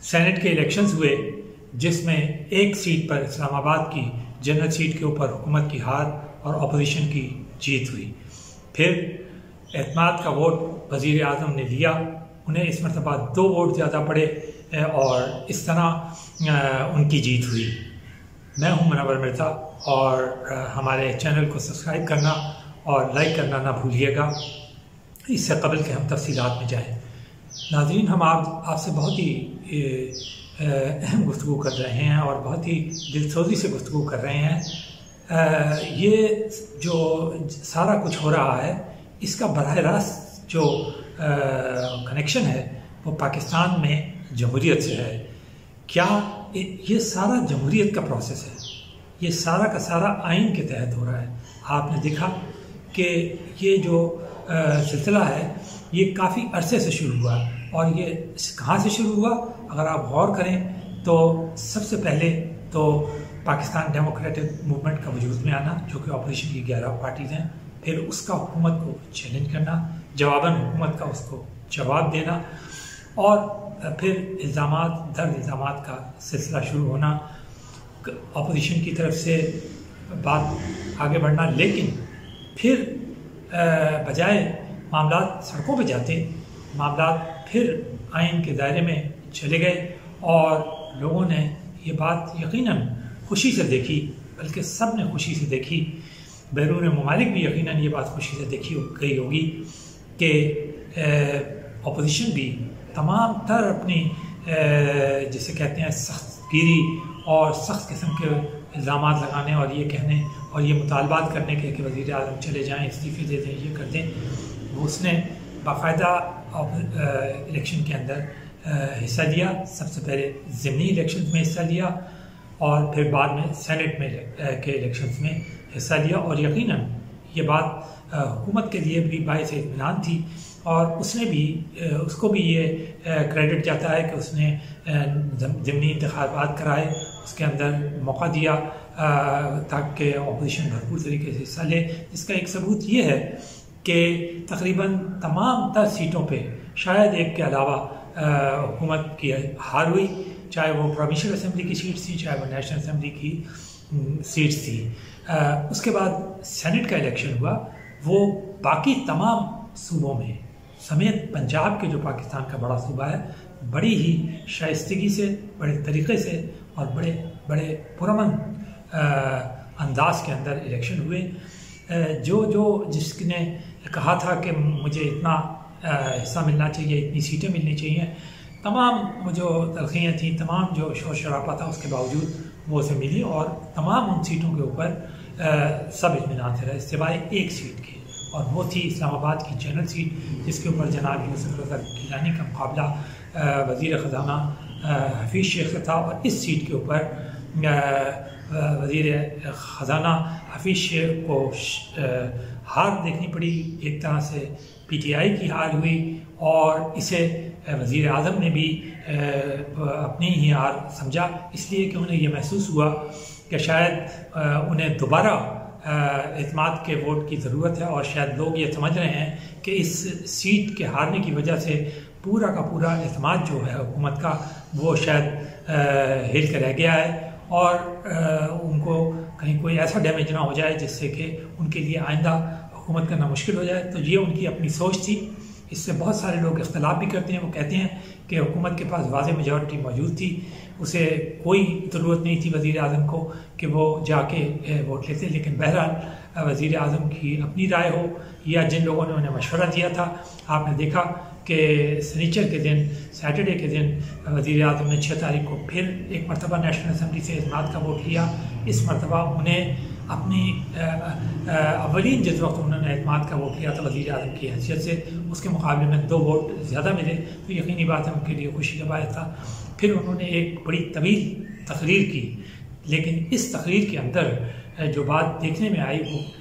Senate के elections हुए जिसमें एक सीट पर इस्लामाबाद की जनरल सीट के ऊपर हुकूमत की हार और अपोजिशन की जीत हुई। फिर एतमाद का वोट वज़ीर आज़म ने लिया, उन्हें इस मरतबा 2 वोट ज़्यादा पड़े और इस तरह उनकी जीत हुई। मैं हूं मुनव्वर मिर्ज़ा और हमारे चैनल को सब्सक्राइब करना और लाइक करना ना भूलिएगा। इससे कबल के हम तफसीलात में जाएँ। नाज़रीन, हम आपसे बहुत ही अहम गुफ्तगू कर रहे हैं और बहुत ही दिलसोजी से गुफ्तगू कर रहे हैं। ये जो सारा कुछ हो रहा है इसका बराह रास्त जो कनेक्शन है वो पाकिस्तान में जमहूरियत से है। क्या ये सारा जमहूरियत का प्रोसेस है? ये सारा का सारा आइन के तहत हो रहा है। आपने देखा कि ये जो सिलसिला है ये काफ़ी अरसे से शुरू हुआ और ये कहाँ से शुरू हुआ? अगर आप गौर करें तो सबसे पहले तो पाकिस्तान डेमोक्रेटिक मूवमेंट का वजूद में आना, जो कि अपोजिशन की 11 पार्टीज़ हैं, फिर उसका हुकूमत को चैलेंज करना, जवाबन हुकूमत का उसको जवाब देना और फिर इल्ज़ामात दर इल्ज़ामात का सिलसिला शुरू होना, अपोजिशन की तरफ से बात आगे बढ़ना। लेकिन फिर बजाय मामलात सड़कों पे जाते, मामलात फिर आइन के दायरे में चले गए और लोगों ने ये बात यकीनन खुशी से देखी, बल्कि सब ने खुशी से देखी, बैरून ममालिक भी यकीनन ये बात खुशी से देखी गई होगी कि अपोजिशन भी तमाम तर अपनी जिसे कहते हैं सख्तगिरी और सख्त किस्म के इल्ज़ामात लगाने और ये कहने और ये मुतालबात करने के कि वज़ीर आज़म चले जाएँ, इस्तीफ़े दे दें, ये कर दें, वो उसने बाकायदा इलेक्शन के अंदर हिस्सा लिया। सबसे पहले ज़िमनी इलेक्शन में हिस्सा लिया और फिर बाद में सेनेट में के इलेक्शन में हिस्सा लिया और यकीनन ये बात हुकूमत के लिए भी बाइस इत्मीनान थी और उसने भी उसको भी ये क्रेडिट जाता है कि उसने ज़िमनी इंतखाबात कराए, उसके अंदर मौका दिया ताकि अपोजिशन भरपूर तरीके से हिस्सा ले। इसका एक सबूत ये है कि तकरीबन तमाम तर सीटों पे शायद एक के अलावा हुकूमत की हार हुई, चाहे वो प्रोविंशियल असम्बली की सीट थी, चाहे वो नेशनल असम्बली की सीट थी। उसके बाद सेनेट का इलेक्शन हुआ, वो बाकी तमाम सूबों में समेत पंजाब के जो पाकिस्तान का बड़ा सूबा है, बड़ी ही शाइस्तगी से, बड़े तरीक़े से और बड़े पुरअमन अंदाज के अंदर इलेक्शन हुए। जिसने कहा था कि मुझे इतना हिस्सा मिलना चाहिए, इतनी सीटें मिलनी चाहिए, तमाम जो तलखियाँ थी, तमाम जो शोर शराबा था, उसके बावजूद वो उसे मिली और तमाम उन सीटों के ऊपर सब इत्मीनान से रहे सिवाय एक सीट के, और वो थी इस्लामाबाद की जनरल सीट, जिसके ऊपर जनाब यूसुफ रज़ा गिलानी का मुकाबला वज़ीर ख़ज़ाना हफीज़ शेख से था और इस सीट के ऊपर वज़ीर ख़ज़ाना हफीज़ शेख को हार देखनी पड़ी। एक तरह से PTI की हार हुई और इसे वज़ीर आज़म ने भी अपनी ही हार समझा, इसलिए कि उन्हें यह महसूस हुआ कि शायद उन्हें दोबारा एतमाद के वोट की ज़रूरत है और शायद लोग ये समझ रहे हैं कि इस सीट के हारने की वजह से पूरा का पूरा एतमाद जो है हुकूमत का वो शायद हिल कर रह गया है और उनको कहीं कोई ऐसा डैमेज ना हो जाए जिससे कि उनके लिए आइंदा हुकूमत करना मुश्किल हो जाए। तो ये उनकी अपनी सोच थी। इससे बहुत सारे लोग इख्तलाफ भी करते हैं। वो कहते हैं कि हुकूमत के पास वाज़ेह मेजॉरिटी मौजूद थी, उसे कोई ज़रूरत नहीं थी वज़ीर आज़म को कि वो जाके वोट लेते, लेकिन बहरहाल वज़ीर आज़म की अपनी राय हो या जिन लोगों ने उन्हें मशवरा दिया था, आपने देखा कि सनीचर के दिन, सैटरडे के दिन वज़ीर आज़म ने 6 तारीख को फिर एक मरतबा नेशनल असम्बली से इत्मीनान का वोट लिया। इस मरतबा उन्हें अपनी अवलीन जिस वक्त उन्होंने इत्मीनान का वोट लिया था वज़ीर आज़म की हैसियत से, उसके मुकाबले में 2 वोट ज़्यादा मिले, तो यकीनी बात है उनके लिए खुशी का बायस था। फिर उन्होंने एक बड़ी तवील तकरीर की, लेकिन इस तकरीर के अंदर जो बात देखने में आई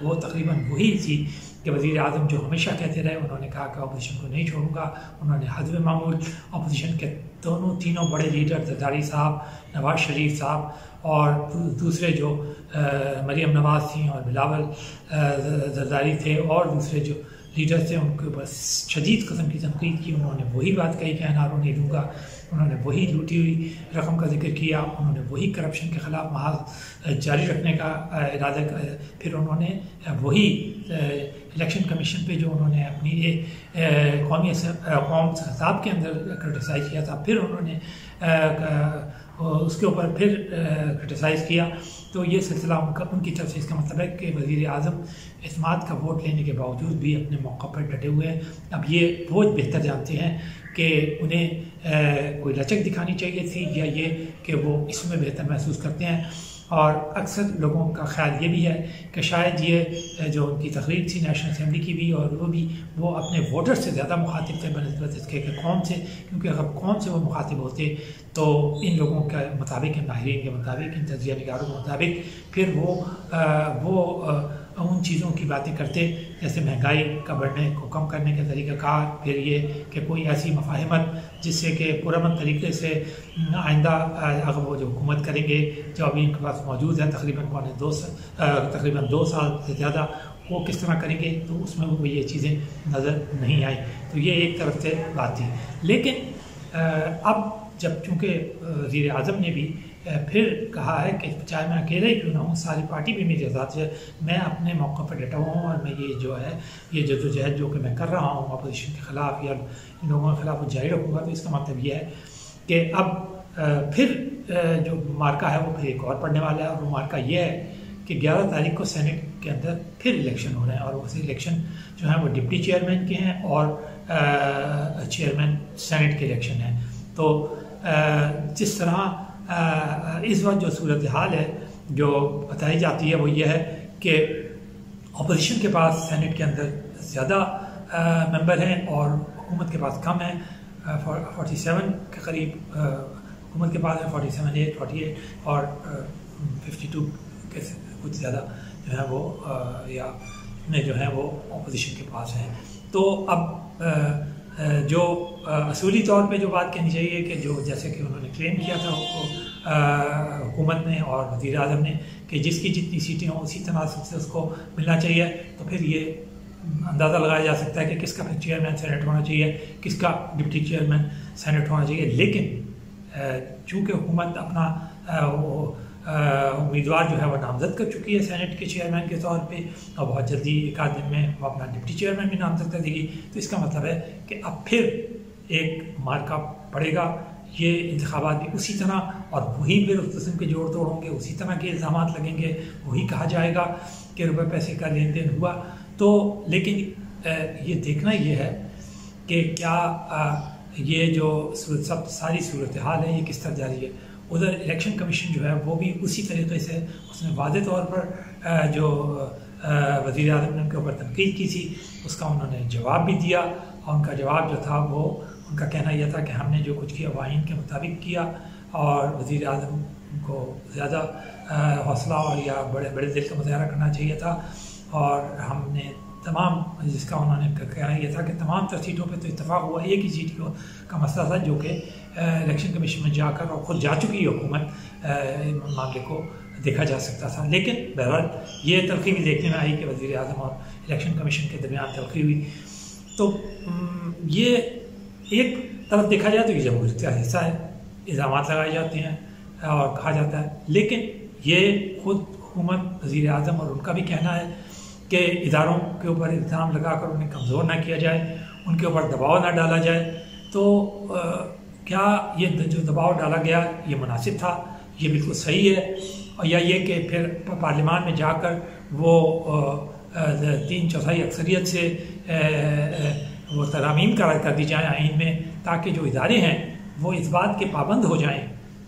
वो तकरीबन वही थी कि वज़ीर आज़म जो हमेशा कहते रहे, उन्होंने कहा कि अपोजिशन को नहीं छोड़ूंगा। उन्होंने हज़्ब मामूल अपोजिशन के तीनों बड़े लीडर जरदारी साहब, नवाज शरीफ साहब और दूसरे जो मरियम नवाज थी और बिलावल जरदारी थे और दूसरे जो लीडर थे उनके ऊपर शदीद किस्म की तनकीद की। उन्होंने वही बात कही कि एनआरओ नहीं दूंगा, उन्होंने वही लूटी हुई रकम का जिक्र किया, उन्होंने वही करप्शन के ख़िलाफ़ महाज जारी रखने का इरादा किया। फिर उन्होंने वही इलेक्शन कमीशन पे जो उन्होंने अपनी कौम हिसाब के अंदर क्रिटिसाइज़ किया था, फिर उन्होंने उसके ऊपर फिर क्रिटिसाइज़ किया। तो ये सिलसिला उनकी तरफ से इसका मतलब है कि वज़ीर आज़म इस्मात का वोट लेने के बावजूद भी अपने मौक़ा पर डटे हुए हैं। अब ये बहुत बेहतर जानते हैं कि उन्हें कोई लचक दिखानी चाहिए थी या ये कि वो इसमें बेहतर महसूस करते हैं। और अक्सर लोगों का ख्याल ये भी है कि शायद ये जो उनकी तकरीर थी नेशनल असम्बली की भी, और वो अपने वोटर से ज़्यादा मुखातिब थे बनस्बत इसके कि कौम से, क्योंकि अगर कौम से वो मुखातिब होते तो इन लोगों के मुताबिक, इन माहिरीन के मुताबिक, इन तजिया निगारों के मुताबिक फिर वो उन चीज़ों की बातें करते जैसे महंगाई का बढ़ने को कम करने के तरीक़ाकार, फिर ये कि कोई ऐसी मफाहिमत जिससे कि पुरअमन तरीके से आइंदा अगर वो जो हुकूमत करेंगे जो अभी इनके पास मौजूद है तकरीबन 2 साल से ज़्यादा, वो किस तरह करेंगे, तो उसमें वो ये चीज़ें नज़र नहीं आई। तो ये एक तरफ से बात थी। लेकिन अब जब चूँकि वज़ीर आज़म ने भी फिर कहा है कि चाहे मैं अकेले ही क्यों ना हूँ, सारी पार्टी भी मेरे साथ है, मैं अपने मौक़े पर डटा हुआ हूँ और मैं ये जो है ये जद्दोजहद जो कि मैं कर रहा हूँ अपोजिशन के ख़िलाफ़ या इन लोगों के ख़िलाफ़ जारी रखूँगा। तो इसका मतलब ये है कि अब फिर जो मार्का है वो फिर एक और पड़ने वाला है, और वो मार्का ये है कि 11 तारीख को सेनेट के अंदर फिर इलेक्शन हो रहे हैं, और उस इलेक्शन जो है वो डिप्टी चेयरमैन के हैं और चेयरमैन सेनेट के इलेक्शन हैं। तो जिस तरह इस वक्त जो सूरत हाल है जो बताई जाती है वो ये है कि अपोजिशन के पास सेनेट के अंदर ज़्यादा मेंबर हैं और हुकूमत के पास कम है। 47 के करीब हुकूमत के पास है, 48 और 52 के कुछ ज़्यादा जो है वो या जो है वो अपोजिशन के पास हैं। तो अब जो असूली तौर पे जो बात कहनी चाहिए कि जो जैसे कि उन्होंने क्लेम किया था हुकूमत ने और वज़ीर आज़म ने कि जिसकी जितनी सीटें हों उसी तनासब से उसको मिलना चाहिए, तो फिर ये अंदाज़ा लगाया जा सकता है कि किसका फिर चेयरमैन सेनेट होना चाहिए, किसका डिप्टी चेयरमैन सेनेट होना चाहिए। लेकिन चूँकि हुकूमत अपना उम्मीदवार जो है वो नामजद कर चुकी है सेनेट के चेयरमैन के तौर पे, और बहुत जल्दी एक आध दिन में वो अपना डिप्टी चेयरमैन भी नामजद कर देगी। तो इसका मतलब है कि अब फिर एक मार्का पड़ेगा, ये इंतखाबात भी उसी तरह, और वही फिर उस किस्म के जोड़ तोड़ होंगे, उसी तरह के इल्ज़ाम लगेंगे, वही कहा जाएगा कि रुपये पैसे का लेन देन हुआ। तो लेकिन ये देखना ये है कि क्या ये जो सारी सूरत हाल है ये किस तरह जारी है। उधर इलेक्शन कमीशन जो है वो भी उसी तरीके से उसने वाज़े तौर पर जो वज़ीर आज़म ने उनके ऊपर तनकीद की थी उसका उन्होंने जवाब भी दिया, और उनका जवाब जो था वो उनका कहना यह था कि हमने जो कुछ किया वो आइन के मुताबिक किया, और वज़ीर आज़म को ज़्यादा हौसला और या बड़े बड़े दिल का मुजाहरा करना चाहिए था। और हमने तमाम जिसका उन्होंने कहना यह था कि तमाम सीटों पे तो इत्तफाक हुआ, एक ही सीट का मसला था जो कि इलेक्शन कमीशन में जाकर और ख़ुद जा चुकी है हुकूमत, मामले को देखा जा सकता था। लेकिन बहरहाल ये तलखी भी देखने में आई कि वज़ीर आज़म और इलेक्शन कमीशन के दरमियान तलखी हुई। तो ये एक तरफ देखा जाए तो ये जमहूरियत का हिस्सा है, इल्ज़ाम लगाए जाते हैं और कहा जाता है, लेकिन ये खुद हुकूमत वज़ीर आज़म और उनका भी कहना है कि इदारों के ऊपर इल्ज़ाम लगाकर उन्हें कमज़ोर ना किया जाए, उनके ऊपर दबाव ना डाला जाए। तो क्या ये जो दबाव डाला गया ये मुनासिब था, ये बिल्कुल सही है, और या ये कि फिर पार्लियामान में जाकर वो 3/4 अक्सरियत से वो तरामीम कर दी जाए आइन में, ताकि जो इदारे हैं वो इस बात के पाबंद हो जाएं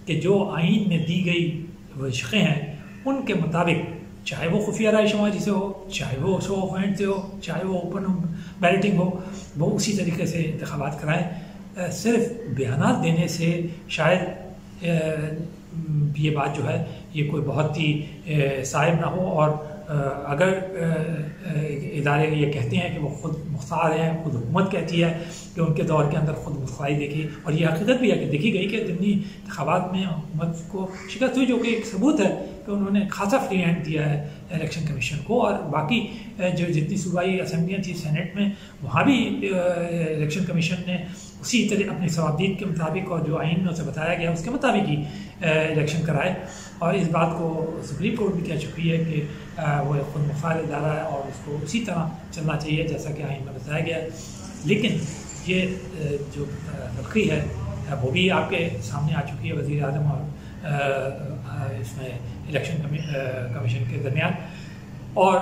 कि जो आइन में दी गई वशक़ें हैं उनके मुताबिक, चाहे वो खुफिया राय शुमारी से हो, चाहे वो शो ऑफ हैंड से हो, चाहे वो ओपन बैलेटिंग हो, वो उसी तरीके से इंतखाबात कराएं। सिर्फ बयानात देने से शायद ये बात जो है ये कोई बहुत ही साहिब ना हो, और अगर इदारे ये कहते हैं कि वो खुद मुख्तार हैं, खुद हुकूमत कहती है कि उनके दौर के अंदर खुद मुख्तारी देखी, और ये हकीकत भी है कि देखी गई कि ज़िमनी इंतखाबात में हुकूमत को शिकस्त हुई, जो कि एक सबूत है कि उन्होंने खासा फ्री हैंड दिया है इलेक्शन कमीशन को। और बाकी जो जितनी सूबाई असम्बलियाँ थी सेनेट में, वहाँ भी इलेक्शन कमीशन ने उसी तरह अपनी सवाबदीद के मुताबिक और जो आइन में उसे बताया गया उसके मुताबिक ही इलेक्शन कराए। और इस बात को सुप्रीम कोर्ट भी कह चुकी है कि वो खुद मुख्तार इदारा है और उसको उसी तरह चलना चाहिए जैसा कि आइन में बताया गया है। लेकिन ये जो तलखी है वो भी आपके सामने आ चुकी है वज़ीर आज़म और इसमें इलेक्शन कमीशन के दरमियान, और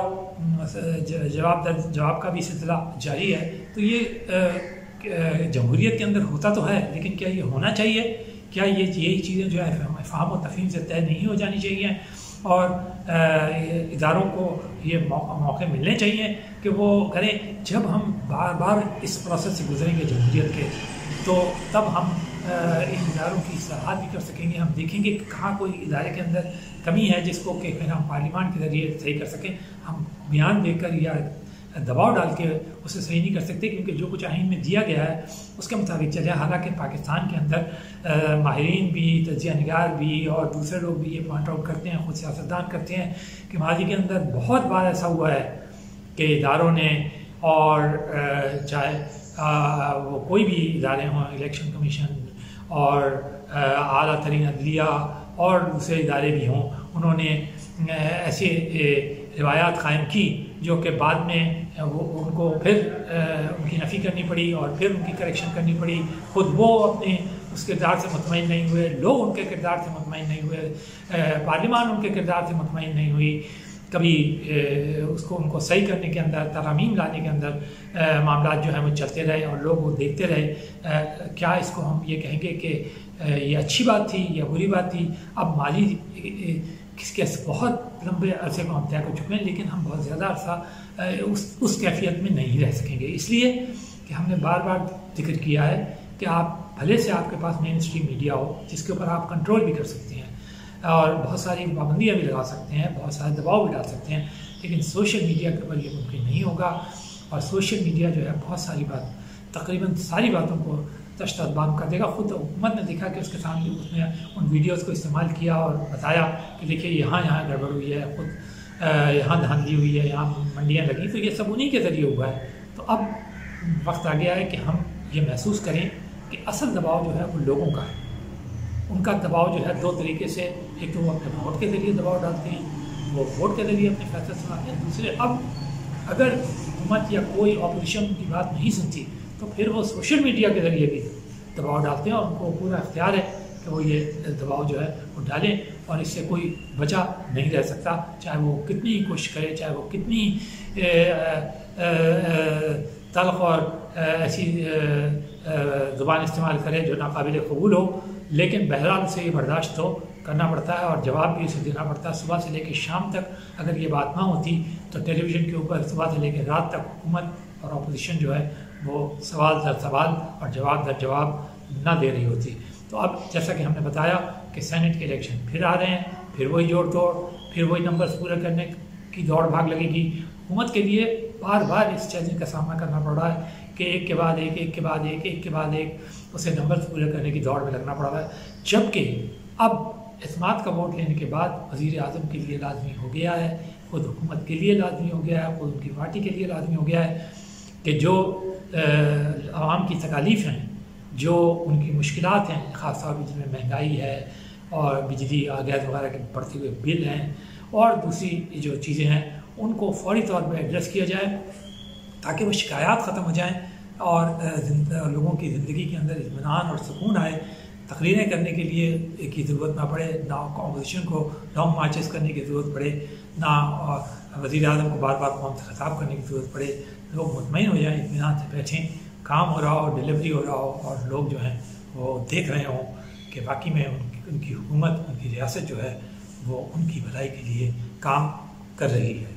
जवाब का भी सिलसिला जारी है। तो ये जमहूरियत के अंदर होता तो है, लेकिन क्या ये होना चाहिए? क्या यही चीज़ें जो है फ़हम और तफ़हीम से तय नहीं हो जानी चाहिए? और इदारों को ये मौके मिलने चाहिए कि वो करें। जब हम बार बार इस प्रोसेस से गुजरेंगे जमहूरियत के, तो तब हम इन इदारों की इस्लाहात भी कर सकेंगे। हम देखेंगे कि कहाँ कोई इदारे के अंदर कमी है जिसको कि फिर हम पार्लियामान के ज़रिए सही कर सकें। हम बयान देकर या दबाव डाल के उसे सही नहीं कर सकते, क्योंकि जो कुछ आइन में दिया गया है उसके मुताबिक चले। हालांकि पाकिस्तान के अंदर माहिरीन भी, तजिया निगार भी और दूसरे लोग भी ये पॉइंट आउट करते हैं, खुद सियासतदान करते हैं कि माजी के अंदर बहुत बार ऐसा हुआ है कि इदारों ने, और चाहे वो कोई भी इदारे हों, इलेक्शन कमीशन और आला तरीन अदलिया और दूसरे इदारे भी हों, उन्होंने ऐसे रिवायात कायम की जो कि बाद में वो उनको फिर उनकी नफ़ी करनी पड़ी और फिर उनकी करेक्शन करनी पड़ी। खुद वो अपने उस किरदार से मुतमईन नहीं हुए, लोग उनके किरदार से मुतमईन नहीं हुए, पार्लियामान उनके किरदार से मुतमईन नहीं हुई। कभी उसको उनको सही करने के अंदर, तरामीम लाने के अंदर मामला जो है वो चलते रहे और लोग वो देखते रहे। क्या इसको हम ये कहेंगे कि ये अच्छी बात थी या बुरी बात थी? अब माली किसके बहुत लंबे अरसे को हम तय कर चुके हैं, लेकिन हम बहुत ज़्यादा अरसा उस कैफियत में नहीं रह सकेंगे। इसलिए कि हमने बार बार जिक्र किया है कि आप भले से आपके पास मेन स्ट्रीम मीडिया हो जिसके ऊपर आप कंट्रोल भी कर सकते हैं और बहुत सारी पाबंदियाँ भी लगा सकते हैं, बहुत सारे दबाव भी डाल सकते हैं, लेकिन सोशल मीडिया के ऊपर ये मुमकिन नहीं होगा। और सोशल मीडिया जो है बहुत सारी तकरीबन सारी बातों को तश्त-ए-बाम कर देगा। खुद हुकूमत ने देखा कि उसके सामने उसने उन वीडियोस को इस्तेमाल किया और बताया कि देखिए यहाँ गड़बड़ हुई है, खुद यहाँ धांधली हुई है, यहाँ मंडियाँ लगी, तो ये सब उन्हीं के ज़रिए हुआ है। तो अब वक्त आ गया है कि हम ये महसूस करें कि असल दबाव जो है वो लोगों का है। उनका दबाव जो है दो तरीके से, एक तो वो अपने वोट के ज़रिए दबाव डालते हैं, वो वोट के ज़रिए अपने फैसले सुनाते हैं। दूसरे, अब अगर हुकूमत या कोई अपोजिशन की बात नहीं सुनती तो फिर वो सोशल मीडिया के ज़रिए भी दबाव डालते हैं और उनको पूरा इख्तियार है कि वो ये दबाव जो है वो डालें, और इससे कोई बचा नहीं रह सकता। चाहे वो कितनी कोशिश करे, चाहे वो कितनी तल्ख और ऐसी ज़ुबान इस्तेमाल करे जो नाकाबिल कबूल हो, लेकिन बहरहाल से ये बर्दाश्त तो करना पड़ता है और जवाब भी उसे देना पड़ता है। सुबह से लेकर शाम तक अगर ये बात ना होती तो टेलीविज़न के ऊपर सुबह से लेकर रात तक हुकूमत और अपोजिशन जो है वो सवाल दर सवाल और जवाब दर जवाब ना दे रही होती। तो अब जैसा कि हमने बताया कि सेनेट के इलेक्शन फिर आ रहे हैं, फिर वही जोड़ तोड़, फिर वही नंबर्स पूरे करने की दौड़ भाग लगेगी। हुकूमत के लिए बार बार इस चैलेंज का सामना करना पड़ रहा है कि एक के बाद एक, एक के बाद एक, एक के बाद एक उसे नंबर्स पूरे करने की दौड़ में लगना पड़ रहा है। जबकि अब इस्मात का वोट लेने के बाद वज़ीर आज़म के लिए लाजमी हो गया है, खुद हुकूमत के लिए लाजमी हो गया है, खुद उनकी पार्टी के लिए लाजमी हो गया है कि जो आवाम की तकालीफ हैं, जो उनकी मुश्किलात हैं, ख़ास तौर पर जिसमें महंगाई है और बिजली गैस वगैरह के बढ़ते हुए बिल हैं और दूसरी जो चीज़ें हैं, उनको फ़ौरी तौर पर एड्रेस किया जाए ताकि वो शिकायत ख़त्म हो जाएँ और लोगों की ज़िंदगी के अंदर इत्मीनान और सुकून आए। तकरीरें करने के लिए की ज़रूरत ना पड़े, ना अपोजिशन को लॉन्ग मार्चेस करने की ज़रूरत पड़े, ना वज़ीर आज़म को बार बार कौम से खिताब करने की ज़रूरत पड़े। लोग मुतमईन हो जाएँ, इत्मीनान से बैठें, काम हो रहा हो, डिलीवरी हो रहा हो और लोग जो हैं वो देख रहे हों कि वाकई में उनकी हुकूमत, उनकी रियासत जो है वो उनकी भलाई के लिए काम कर रही है।